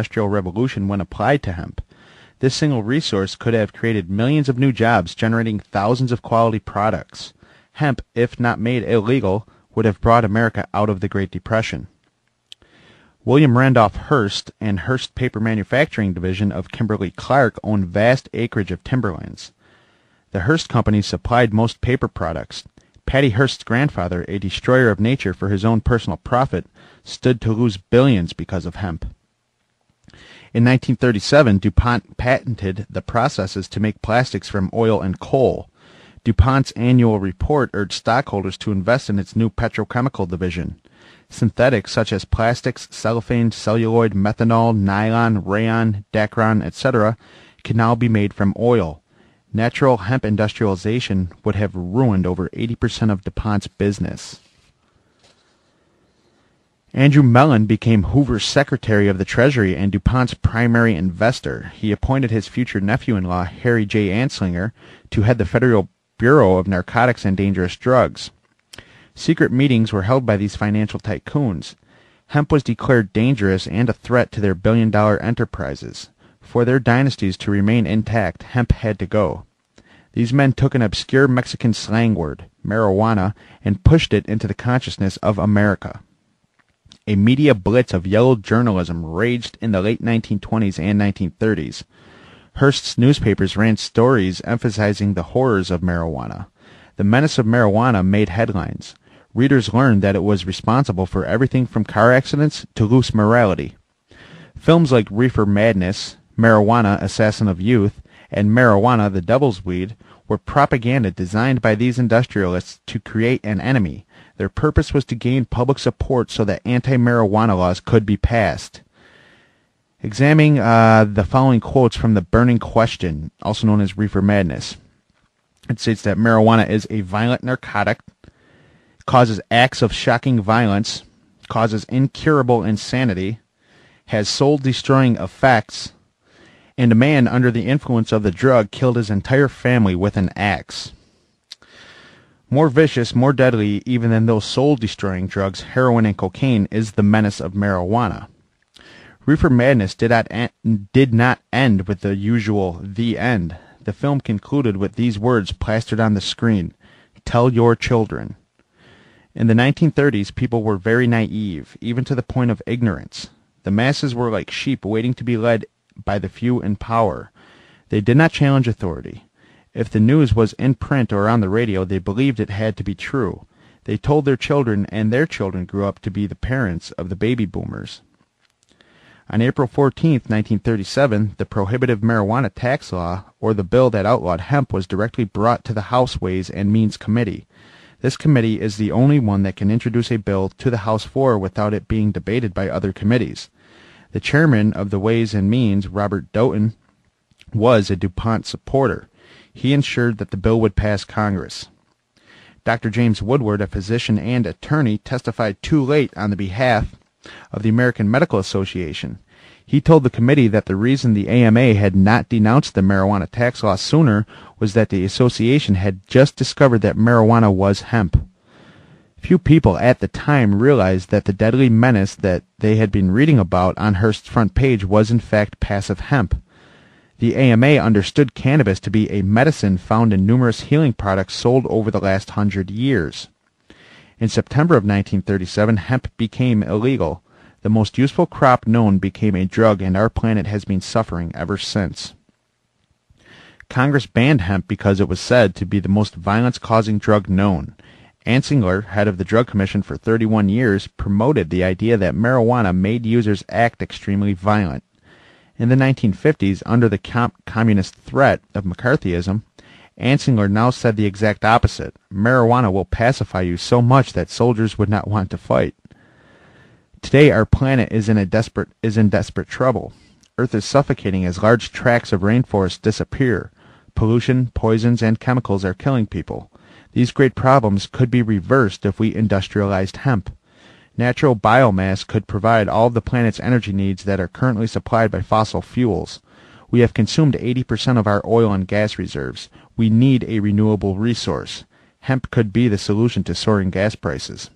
Industrial Revolution when applied to hemp. This single resource could have created millions of new jobs, generating thousands of quality products. Hemp, if not made illegal, would have brought America out of the Great Depression. William Randolph Hearst and Hearst Paper Manufacturing Division of Kimberly-Clark owned vast acreage of timberlands. The Hearst Company supplied most paper products. Patty Hearst's grandfather, a destroyer of nature for his own personal profit, stood to lose billions because of hemp. In 1937, DuPont patented the processes to make plastics from oil and coal. DuPont's annual report urged stockholders to invest in its new petrochemical division. Synthetics such as plastics, cellophane, celluloid, methanol, nylon, rayon, Dacron, etc. can now be made from oil. Natural hemp industrialization would have ruined over 80% of DuPont's business. Andrew Mellon became Hoover's Secretary of the Treasury and DuPont's primary investor. He appointed his future nephew-in-law, Harry J. Anslinger, to head the Federal Bureau of Narcotics and Dangerous Drugs. Secret meetings were held by these financial tycoons. Hemp was declared dangerous and a threat to their billion-dollar enterprises. For their dynasties to remain intact, hemp had to go. These men took an obscure Mexican slang word, marijuana, and pushed it into the consciousness of America. A media blitz of yellow journalism raged in the late 1920s and 1930s. Hearst's newspapers ran stories emphasizing the horrors of marijuana. The menace of marijuana made headlines. Readers learned that it was responsible for everything from car accidents to loose morality. Films like Reefer Madness, Marijuana, Assassin of Youth, and Marijuana, the Devil's Weed were propaganda designed by these industrialists to create an enemy. Their purpose was to gain public support so that anti-marijuana laws could be passed. Examining the following quotes from The Burning Question, also known as Reefer Madness. It states that marijuana is a violent narcotic, causes acts of shocking violence, causes incurable insanity, has soul-destroying effects, and a man under the influence of the drug killed his entire family with an axe. More vicious, more deadly even than those soul-destroying drugs, heroin and cocaine, is the menace of marijuana. Reefer Madness did not end with the usual "the end." The film concluded with these words plastered on the screen: "Tell your children." In the 1930s, people were very naive, even to the point of ignorance. The masses were like sheep waiting to be led by the few in power. They did not challenge authority. If the news was in print or on the radio, they believed it had to be true. They told their children, and their children grew up to be the parents of the baby boomers. On April 14, 1937, the prohibitive marijuana tax law, or the bill that outlawed hemp, was directly brought to the House Ways and Means Committee. This committee is the only one that can introduce a bill to the House floor without it being debated by other committees. The chairman of the Ways and Means, Robert Doughton, was a DuPont supporter. He ensured that the bill would pass Congress. Dr. James Woodward, a physician and attorney, testified too late on the behalf of the American Medical Association. He told the committee that the reason the AMA had not denounced the marijuana tax law sooner was that the association had just discovered that marijuana was hemp. Few people at the time realized that the deadly menace that they had been reading about on Hearst's front page was in fact passive hemp. The AMA understood cannabis to be a medicine found in numerous healing products sold over the last 100 years. In September of 1937, hemp became illegal. The most useful crop known became a drug, and our planet has been suffering ever since. Congress banned hemp because it was said to be the most violence-causing drug known. Anslinger, head of the Drug Commission for 31 years, promoted the idea that marijuana made users act extremely violent. In the 1950s, under the communist threat of McCarthyism, Anslinger now said the exact opposite. Marijuana will pacify you so much that soldiers would not want to fight. Today, our planet is in desperate trouble. Earth is suffocating as large tracts of rainforest disappear. Pollution, poisons, and chemicals are killing people. These great problems could be reversed if we industrialized hemp. Natural biomass could provide all of the planet's energy needs that are currently supplied by fossil fuels. We have consumed 80% of our oil and gas reserves. We need a renewable resource. Hemp could be the solution to soaring gas prices.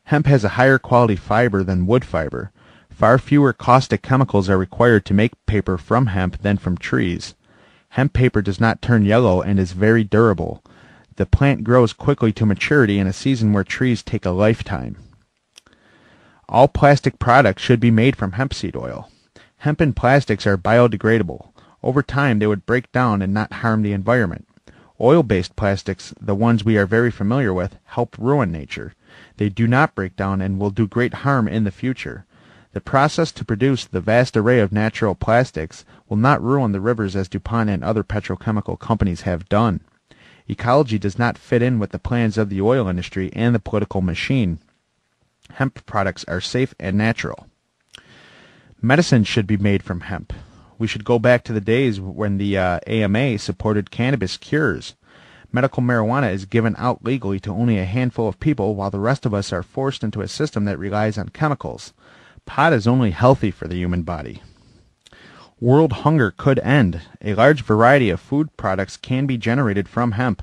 Hemp has a higher quality fiber than wood fiber. Far fewer caustic chemicals are required to make paper from hemp than from trees. Hemp paper does not turn yellow and is very durable. The plant grows quickly to maturity in a season where trees take a lifetime. All plastic products should be made from hemp seed oil. Hemp and plastics are biodegradable. Over time, they would break down and not harm the environment. Oil-based plastics, the ones we are very familiar with, help ruin nature. They do not break down and will do great harm in the future. The process to produce the vast array of natural plastics will not ruin the rivers as DuPont and other petrochemical companies have done. Ecology does not fit in with the plans of the oil industry and the political machine. Hemp products are safe and natural. Medicine should be made from hemp. We should go back to the days when the AMA supported cannabis cures. Medical marijuana is given out legally to only a handful of people, while the rest of us are forced into a system that relies on chemicals. Pot is only healthy for the human body. World hunger could end. A large variety of food products can be generated from hemp.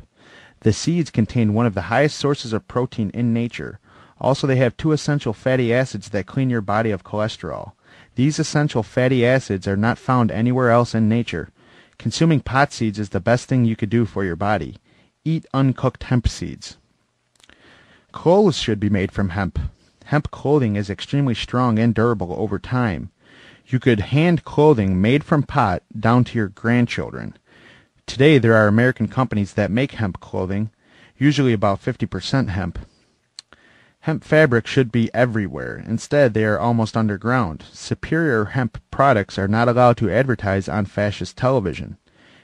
The seeds contain one of the highest sources of protein in nature. Also, they have 2 essential fatty acids that clean your body of cholesterol. These essential fatty acids are not found anywhere else in nature. Consuming pot seeds is the best thing you could do for your body. Eat uncooked hemp seeds. Clothes should be made from hemp. Hemp clothing is extremely strong and durable over time. You could hand clothing made from pot down to your grandchildren. Today there are American companies that make hemp clothing, usually about 50% hemp. Hemp fabric should be everywhere. Instead, they are almost underground. Superior hemp products are not allowed to advertise on fascist television.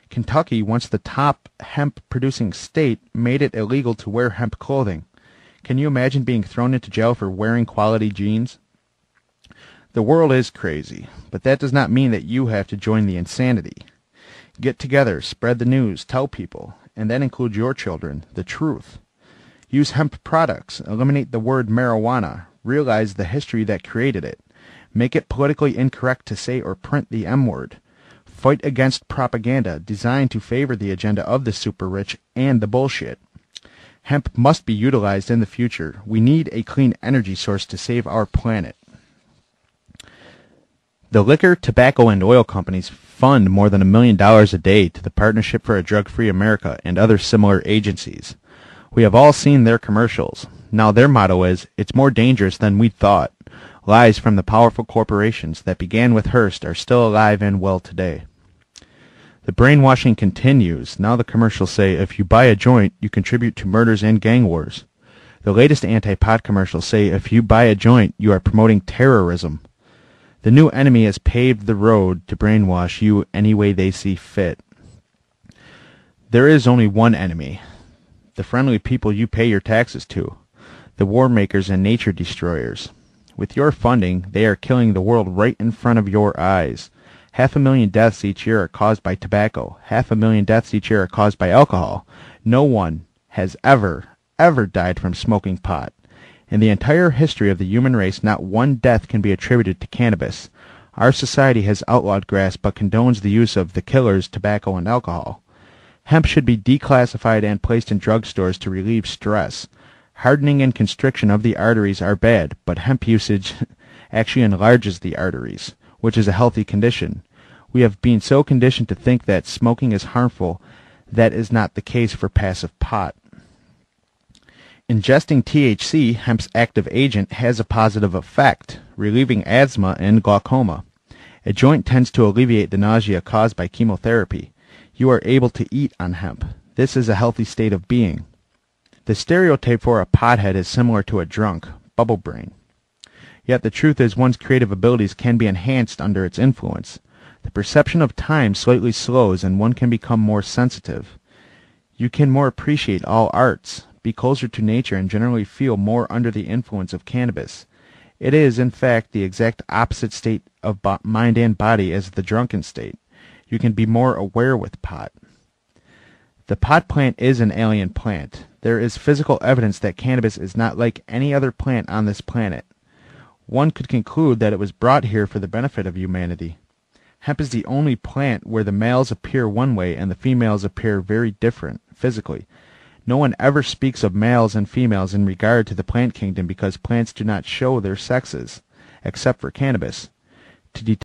Kentucky, once the top hemp-producing state, made it illegal to wear hemp clothing. Can you imagine being thrown into jail for wearing quality jeans? The world is crazy, but that does not mean that you have to join the insanity. Get together, spread the news, tell people, and then include your children, the truth. Use hemp products. Eliminate the word marijuana. Realize the history that created it. Make it politically incorrect to say or print the M word. Fight against propaganda designed to favor the agenda of the super rich and the bullshit. Hemp must be utilized in the future. We need a clean energy source to save our planet. The liquor, tobacco, and oil companies fund more than $1 million a day to the Partnership for a Drug-Free America and other similar agencies. We have all seen their commercials. Now their motto is, "It's more dangerous than we thought." Lies from the powerful corporations that began with Hearst are still alive and well today. The brainwashing continues. Now the commercials say, if you buy a joint, you contribute to murders and gang wars. The latest anti-pot commercials say, if you buy a joint, you are promoting terrorism. The new enemy has paved the road to brainwash you any way they see fit. There is only one enemy. The friendly people you pay your taxes to, the war makers and nature destroyers. With your funding, they are killing the world right in front of your eyes. 500,000 deaths each year are caused by tobacco. 500,000 deaths each year are caused by alcohol. No one has ever died from smoking pot. In the entire history of the human race, not one death can be attributed to cannabis. Our society has outlawed grass but condones the use of the killers, tobacco, and alcohol. Hemp should be declassified and placed in drugstores to relieve stress. Hardening and constriction of the arteries are bad, but hemp usage actually enlarges the arteries, which is a healthy condition. We have been so conditioned to think that smoking is harmful. That is not the case for passive pot. Ingesting THC, hemp's active agent, has a positive effect, relieving asthma and glaucoma. A joint tends to alleviate the nausea caused by chemotherapy. You are able to eat on hemp. This is a healthy state of being. The stereotype for a pothead is similar to a drunk, bubble brain. Yet the truth is one's creative abilities can be enhanced under its influence. The perception of time slightly slows and one can become more sensitive. You can more appreciate all arts, be closer to nature, and generally feel more under the influence of cannabis. It is, in fact, the exact opposite state of mind and body as the drunken state. You can be more aware with pot. The pot plant is an alien plant. There is physical evidence that cannabis is not like any other plant on this planet. One could conclude that it was brought here for the benefit of humanity. Hemp is the only plant where the males appear one way and the females appear very different, physically. No one ever speaks of males and females in regard to the plant kingdom because plants do not show their sexes. except for cannabis. To